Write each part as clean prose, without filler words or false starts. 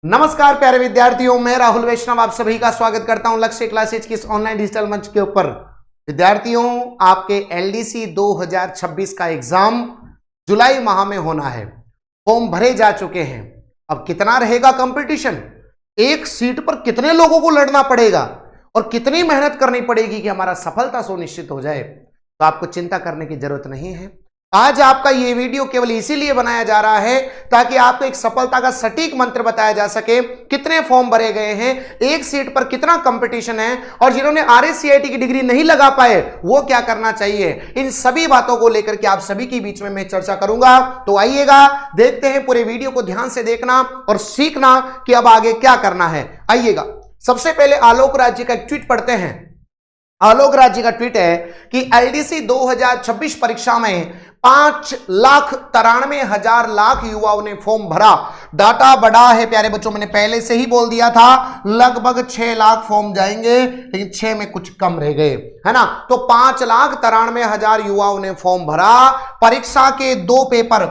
नमस्कार प्यारे विद्यार्थियों, मैं राहुल वैष्णव आप सभी का स्वागत करता हूं लक्ष्य क्लासेज की इस ऑनलाइन डिजिटल मंच के ऊपर। विद्यार्थियों, आपके एलडीसी 2026 का एग्जाम जुलाई माह में होना है। फॉर्म भरे जा चुके हैं। अब कितना रहेगा कंपटीशन, एक सीट पर कितने लोगों को लड़ना पड़ेगा और कितनी मेहनत करनी पड़ेगी कि हमारा सफलता सुनिश्चित हो जाए, तो आपको चिंता करने की जरूरत नहीं है। आज आपका ये वीडियो केवल इसीलिए बनाया जा रहा है ताकि आपको एक सफलता का सटीक मंत्र बताया जा सके। कितने फॉर्म भरे गए हैं, एक सीट पर कितना कंपटीशन है और जिन्होंने आरएससीआईटी की डिग्री नहीं लगा पाए वो क्या करना चाहिए, इन सभी बातों को लेकर के आप सभी के बीच में मैं चर्चा करूंगा। तो आइएगा, देखते हैं, पूरे वीडियो को ध्यान से देखना और सीखना कि अब आगे क्या करना है। आइएगा, सबसे पहले आलोक राज्य का एक ट्वीट पढ़ते हैं। आलोक राज्य का ट्वीट है कि एलडीसी 2026 परीक्षा में 5,93,000 युवाओं ने फॉर्म भरा। डाटा बड़ा है प्यारे बच्चों, मैंने पहले से ही बोल दिया था लगभग 6 लाख फॉर्म जाएंगे, लेकिन 6 में कुछ कम रह गए, है ना। तो 5,93,000 युवाओं ने फॉर्म भरा। परीक्षा के दो पेपर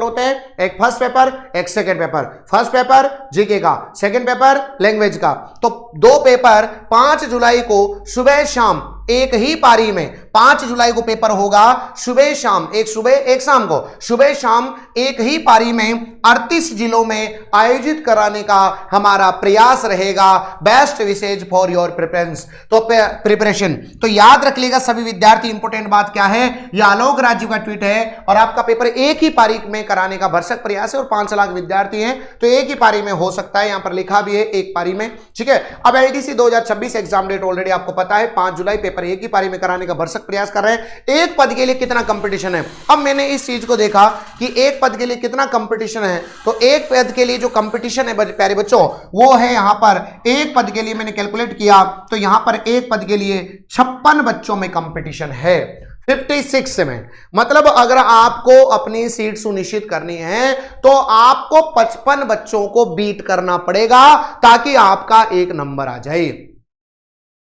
होते हैं, एक फर्स्ट पेपर एक second paper. First paper GK का, सेकेंड पेपर लैंग्वेज का। तो 2 पेपर 5 जुलाई को सुबह शाम एक ही पारी में, 5 जुलाई को पेपर होगा सुबह शाम, एक सुबह एक शाम को, सुबह शाम एक ही पारी में 38 जिलों में आयोजित कराने का हमारा प्रयास रहेगा। Best wishes for your preparation. तो याद रख लेगा सभी विद्यार्थी, इंपोर्टेंट बात क्या है, यह आलोक राज्य का ट्वीट है और आपका पेपर एक ही पारी में कराने का भरसक प्रयास है और 5 लाख विद्यार्थी हैं तो एक ही पारी में हो सकता है, यहां पर लिखा भी है एक पारी में, ठीक है। अब एलडीसी 2026 एग्जाम डेट ऑलरेडी आपको पता है 5 जुलाई, पेपर एक ही पारी में कराने का भरसक प्रयास कर रहे हैं। एक पद के लिए कितना कंपटीशन है, अब मैंने इस चीज को देखा कि एक पद के लिए कितना कंपटीशन है, तो एक पद के लिए जो कंपटीशन है प्यारे बच्चों वो है यहां पर, एक पद के लिए मैंने कैलकुलेट किया तो यहां पर एक पद के लिए 56 बच्चों में कंपटीशन है, 56 में। मतलब अगर आपको अपनी सीट सुनिश्चित करनी है तो आपको 55 बच्चों को बीट करना पड़ेगा ताकि आपका एक नंबर आ जाए,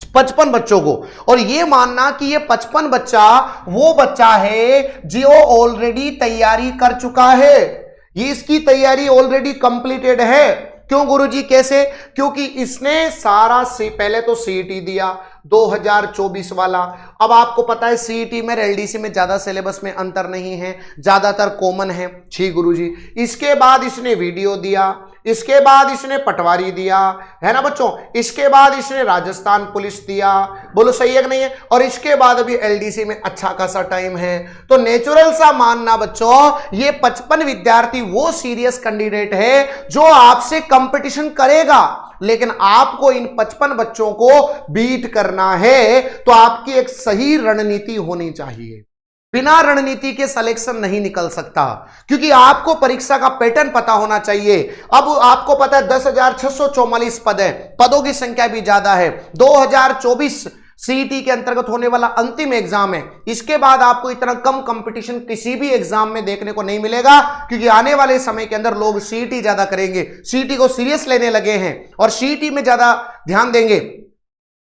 55 बच्चों को। और ये मानना कि ये 55 बच्चा वो बच्चा है जो ऑलरेडी तैयारी कर चुका है, ये इसकी तैयारी ऑलरेडी कंप्लीटेड है। क्यों गुरुजी, कैसे? क्योंकि इसने सारा से पहले तो सीईटी दिया 2024 वाला। अब आपको पता है सीईटी में एलडीसी में ज्यादा सिलेबस में अंतर नहीं है, ज्यादातर कॉमन है। ठीक गुरुजी। इसके बाद इसने वीडियो दिया, इसके बाद इसने पटवारी दिया, है ना बच्चों, इसके बाद इसने राजस्थान पुलिस दिया, बोलो सही है कि नहीं है, और इसके बाद अभी एलडीसी में अच्छा खासा टाइम है। तो नेचुरल सा मानना बच्चों ये 55 विद्यार्थी वो सीरियस कैंडिडेट है जो आपसे कंपटीशन करेगा, लेकिन आपको इन 55 बच्चों को बीट करना है तो आपकी एक सही रणनीति होनी चाहिए। बिना रणनीति के सिलेक्शन नहीं निकल सकता, क्योंकि आपको परीक्षा का पैटर्न पता होना चाहिए। अब आपको पता है 10,644 पद है, पदों की संख्या भी ज्यादा है। 2024 सीईटी के अंतर्गत होने वाला अंतिम एग्जाम है, इसके बाद आपको इतना कम कंपटीशन किसी भी एग्जाम में देखने को नहीं मिलेगा, क्योंकि आने वाले समय के अंदर लोग सीईटी ज्यादा करेंगे, सीईटी को सीरियस लेने लगे हैं और सीईटी में ज्यादा ध्यान देंगे।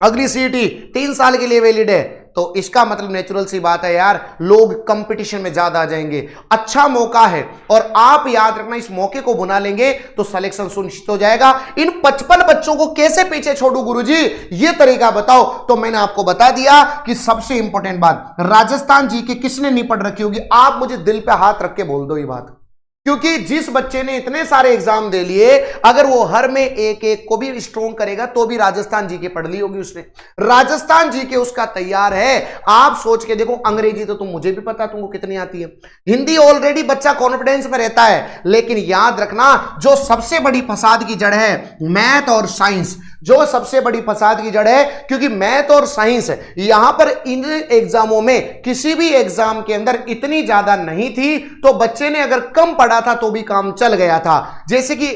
अगली सीईटी 3 साल के लिए वैलिड है, तो इसका मतलब नेचुरल सी बात है यार, लोग कंपटीशन में ज्यादा आ जाएंगे। अच्छा मौका है और आप याद रखना इस मौके को बुना लेंगे तो सिलेक्शन सुनिश्चित हो जाएगा। इन 55 बच्चों को कैसे पीछे छोड़ू गुरुजी, ये तरीका बताओ। तो मैंने आपको बता दिया कि सबसे इंपॉर्टेंट बात, राजस्थान जी के किसने निपट रखी होगी, आप मुझे दिल पे हाथ रख के बोल दो ये बात, क्योंकि जिस बच्चे ने इतने सारे एग्जाम दे लिए, अगर वो हर में एक एक को भी स्ट्रॉन्ग करेगा तो भी राजस्थान जी के पढ़ ली होगी उसने, राजस्थान जी के उसका तैयार है। आप सोच के देखो, अंग्रेजी तो तुम मुझे भी पता तुमको कितनी आती है, हिंदी ऑलरेडी बच्चा कॉन्फिडेंस में रहता है, लेकिन याद रखना जो सबसे बड़ी फसाद की जड़ है मैथ और साइंस, जो सबसे बड़ी फसाद की जड़ है, क्योंकि मैथ और साइंस यहां पर इन एग्जामों में किसी भी एग्जाम के अंदर इतनी ज्यादा नहीं थी, तो बच्चे ने अगर कम पढ़ा था तो भी काम चल गया था। जैसे कि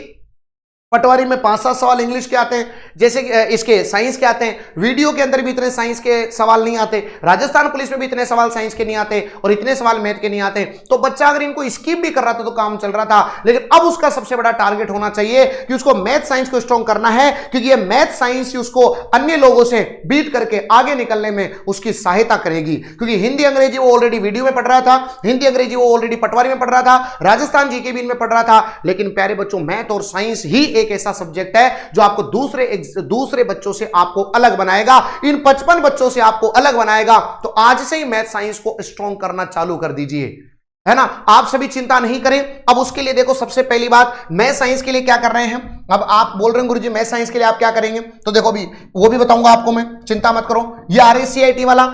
पटवारी में 5-7 सवाल इंग्लिश के आते हैं, जैसे इसके साइंस के आते हैं, वीडियो के अंदर भी इतने साइंस के सवाल नहीं आते, राजस्थान पुलिस में भी इतने सवाल साइंस के नहीं आते और इतने सवाल मैथ के नहीं आते। तो बच्चा अगर इनको स्किप भी कर रहा था तो काम चल रहा था, लेकिन अब उसका सबसे बड़ा टारगेट होना चाहिए कि उसको मैथ साइंस को स्ट्रॉन्ग करना है, क्योंकि ये मैथ साइंस ही उसको अन्य लोगों से बीट करके आगे निकलने में उसकी सहायता करेगी। क्योंकि हिंदी अंग्रेजी वो ऑलरेडी वीडियो में पढ़ रहा था, हिंदी अंग्रेजी वो ऑलरेडी पटवारी में पढ़ रहा था, राजस्थान जीके भी में पढ़ रहा था, लेकिन प्यारे बच्चों मैथ और साइंस ही एक ऐसा सब्जेक्ट है जो आपको दूसरे बच्चों से आपको अलग बनाएगा, इन 55 बच्चों से आपको अलग बनाएगा। तो आज से ही मैथ साइंस को स्ट्रॉन्ग करना चालू कर दीजिए, है ना। आप सभी चिंता नहीं करें। अब उसके लिए देखो, सबसे पहली बात, मैथ साइंस के लिए क्या कर रहे हैं। अब आप बोल रहे हैं गुरुजी मैथ साइंस के लिए आप क्या करेंगे, तो देखो अभी वो भी बताऊंगा आपको मैं, चिंता मत करो। ये RACIT वाला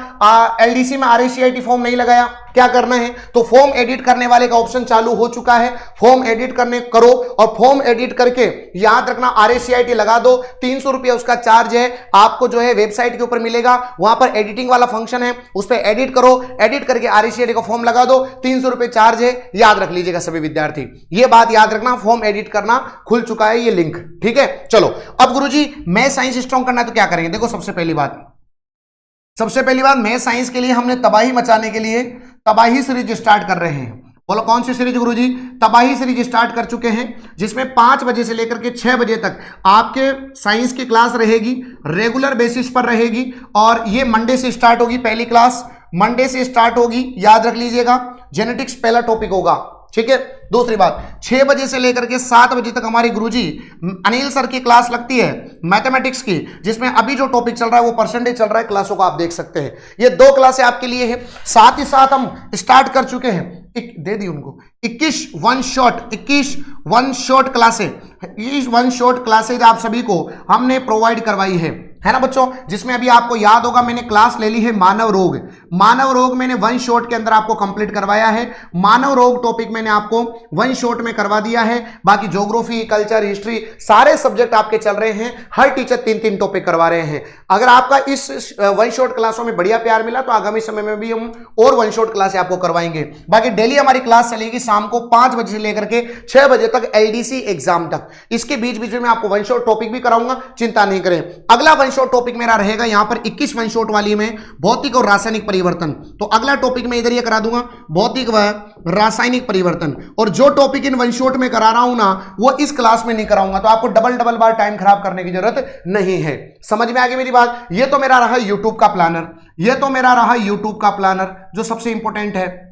LDC में RACIT फॉर्म नहीं लगाया, क्या करना है, तो फॉर्म एडिट करने वाले का ऑप्शन चालू हो चुका है, फॉर्म एडिट करने करो और फॉर्म एडिट करके याद रखना RACIT लगा दो। 300 रुपया उसका चार्ज है, आपको जो है वेबसाइट के ऊपर मिलेगा, वहां पर एडिटिंग वाला फंक्शन है, उस पर एडिट करो, एडिट करके RACIT का फॉर्म लगा दो, 300 रुपए चार्ज है, याद रख लीजिएगा सभी विद्यार्थी, ये बात याद रखना। फॉर्म एडिट करना खुल चुका है ये लिंक, ठीक है। चलो अब गुरुजी मैथ साइंस स्ट्रॉन्ग करना है तो क्या करेंगे, देखो सबसे पहली बात मैथ साइंस के लिए हमने तबाही मचाने के लिए तबाही सीरीज स्टार्ट कर रहे हैं। बोलो कौन सी सीरीज गुरुजी, तबाही सीरीज स्टार्ट कर चुके हैं, जिसमें 5 बजे से लेकर के 6 बजे तक आपके साइंस की क्लास रहेगी, रेगुलर बेसिस पर रहेगी, और ये मंडे से स्टार्ट होगी, पहली क्लास मंडे से स्टार्ट होगी, याद रख लीजिएगा। जेनेटिक्स पहला टॉपिक होगा, ठीक है। दूसरी बात, 6 बजे से लेकर के 7 बजे तक हमारी गुरुजी अनिल सर की क्लास लगती है मैथमेटिक्स की, जिसमें अभी जो टॉपिक चल रहा है वो परसेंटेज चल रहा है, क्लासों को आप देख सकते हैं। ये 2 क्लासें आपके लिए है। साथ ही साथ हम स्टार्ट कर चुके हैं, दे दी उनको 21 वन शॉट क्लासें, 21 वन शॉट क्लासेज आप सभी को हमने प्रोवाइड करवाई है ना बच्चों, जिसमें अभी आपको याद होगा मैंने क्लास ले ली है मानव रोग मैंने 1 शॉट के अंदर आपको कंप्लीट करवाया है। मानव रोग टॉपिक मैंने आपको 1 शॉट में करवा दिया है। बाकी ज्योग्राफी, कल्चर, हिस्ट्री सारे सब्जेक्ट आपके चल रहे हैं, हर टीचर 3-3 टॉपिक करवा रहे हैं। अगर आपका इस 1 शॉट क्लासों में बढ़िया प्यार मिला तो आगामी समय में भी हम और 1 शॉट क्लास आपको करवाएंगे। बाकी डेली हमारी क्लास चलेगी शाम को 5 बजे से लेकर के 6 बजे तक, LDC एग्जाम तक। इसके बीच बीच में मैं आपको 1 शॉट टॉपिक भी कराऊंगा, चिंता नहीं करें। अगला 1 शॉट टॉपिक मेरा रहेगा यहां पर 21 वन शॉट वाली में भौतिक और रासायनिक परिवर्तन। तो अगला टॉपिक मैं इधर ये करा दूंगा, भौतिक व रासायनिक परिवर्तन। और जो टॉपिक इन 1 शॉट में करा रहा हूं ना, वो इस क्लास में नहीं कराऊंगा, तो आपको डबल बार टाइम खराब करने की जरूरत नहीं है। समझ में आ गई मेरी बात। ये तो मेरा रहा यूट्यूब का प्लानर, जो सबसे इंपॉर्टेंट है।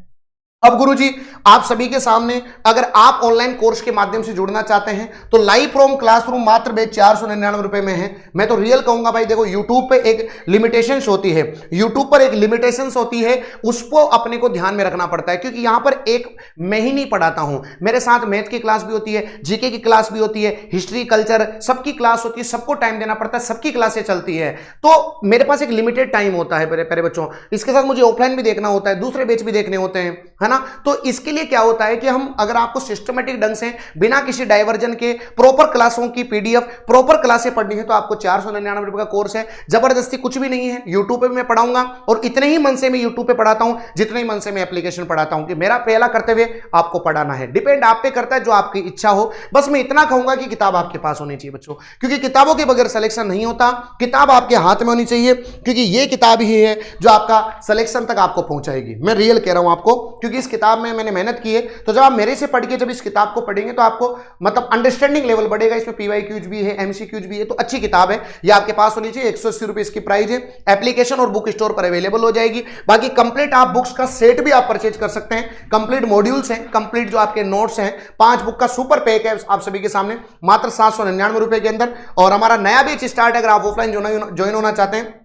अब गुरुजी आप सभी के सामने, अगर आप ऑनलाइन कोर्स के माध्यम से जुड़ना चाहते हैं तो लाइव फ्रॉम क्लासरूम मात्र 499 रुपए में है। मैं तो रियल कहूंगा भाई, देखो यूट्यूब पे एक लिमिटेशंस होती है, यूट्यूब पर एक लिमिटेशंस होती है, उसको अपने को ध्यान में रखना पड़ता है। क्योंकि यहां पर एक मैं ही नहीं पढ़ाता हूं, मेरे साथ मैथ की क्लास भी होती है, जीके की क्लास भी होती है, हिस्ट्री, कल्चर सबकी क्लास होती है, सबको टाइम देना पड़ता है, सबकी क्लासें चलती है। तो मेरे पास एक लिमिटेड टाइम होता है प्यारे बच्चों। इसके साथ मुझे ऑफलाइन भी देखना होता है, दूसरे बैच भी देखने होते हैं, है ना। तो इसके लिए क्या होता है कि हम अगर आपको सिस्टमेटिक ढंग से बिना किसी डाइवर्जन के प्रॉपर क्लासों की PDF प्रॉपर क्लासें पढ़नी है तो आपको 499 रुपए का कोर्स है। जबरदस्ती कुछ भी नहीं है, यूट्यूब पे मैं पढ़ाऊंगा और इतने ही मन से मैं यूट्यूब पे पढ़ाता हूं जितने ही मन से मैं एप्लीकेशन पढ़ाता हूं, कि मेरा पहला कर्तव्य आपको पढ़ाना है। डिपेंड आप पे करता है, जो आपकी इच्छा हो। बस मैं इतना कहूंगा कि किताब आपके पास होनी चाहिए बच्चों, क्योंकि किताबों के बगैर सिलेक्शन नहीं होता। किताब आपके हाथ में होनी चाहिए, क्योंकि ये किताब ही है जो आपका सिलेक्शन तक आपको पहुंचाएगी। मैं रियल कह रहा हूं आपको, क्योंकि इस किताब में मैंने मेहनत की है। तो जब आप मेरे से पढ़ के जब इस किताब को पढ़ेंगे तो आपको मतलब अंडरस्टैंडिंग लेवल बढ़ेगा। इसमें PYQs भी है, MCQs भी है, तो अच्छी किताब है, ये आपके पास होनी चाहिए। 180 रुपए इसकी प्राइस है, एप्लीकेशन और बुक स्टोर पर अवेलेबल हो जाएगी। बाकी कंप्लीट आप बुक्स का सेट भी आप परचेज कर सकते हैं, कंप्लीट मॉड्यूल्स हैं, कंप्लीट जो आपके नोट्स हैं, 5 बुक का सुपर पैक है आप सभी के सामने मात्र 799 रुपए के अंदर। और हमारा नया बैच स्टार्ट है, अगर आप ऑफलाइन ज्वाइन होना चाहते हैं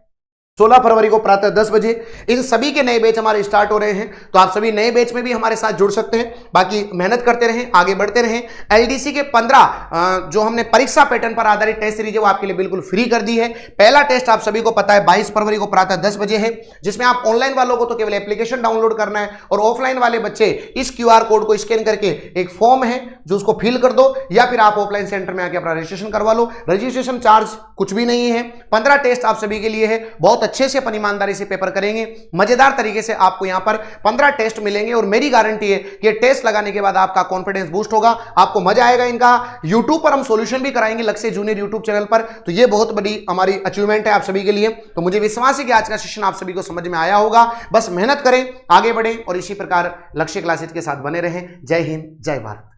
16 फरवरी को प्रातः 10 बजे इन सभी के नए बैच हमारे स्टार्ट हो रहे हैं। तो आप सभी नए बैच में भी हमारे साथ जुड़ सकते हैं। बाकी मेहनत करते रहें, आगे बढ़ते रहें। LDC के 15 जो हमने परीक्षा पैटर्न पर आधारित टेस्ट सीरीज है वो आपके लिए बिल्कुल फ्री कर दी है। पहला टेस्ट आप सभी को पता है 22 फरवरी को प्रातः 10 बजे है, जिसमें आप ऑनलाइन वालों को तो केवल एप्लीकेशन डाउनलोड करना है, और ऑफलाइन वाले बच्चे इस QR कोड को स्कैन करके एक फॉर्म है जो उसको फिल कर दो, या फिर आप ऑफलाइन सेंटर में आके अपना रजिस्ट्रेशन करवा लो। रजिस्ट्रेशन चार्ज कुछ भी नहीं है। 15 टेस्ट आप सभी के लिए है, बहुत अच्छे से अपनी ईमानदारी से पेपर करेंगे, मजेदार तरीके से आपको यहां पर 15 टेस्ट मिलेंगे और मेरी गारंटी है कि टेस्ट लगाने के बाद आपका कॉन्फिडेंस बूस्ट होगा, आपको मजा आएगा। इनका यूट्यूब पर हम सॉल्यूशन भी कराएंगे लक्ष्य जूनियर यूट्यूब चैनल पर, तो ये बहुत बड़ी हमारी अचीवमेंट है आप सभी के लिए। तो मुझे विश्वास है कि आज का सेशन आप सभी को समझ में आया होगा। बस मेहनत करें, आगे बढ़ें और इसी प्रकार लक्ष्य क्लासेज के साथ बने रहें। जय हिंद, जय भारत।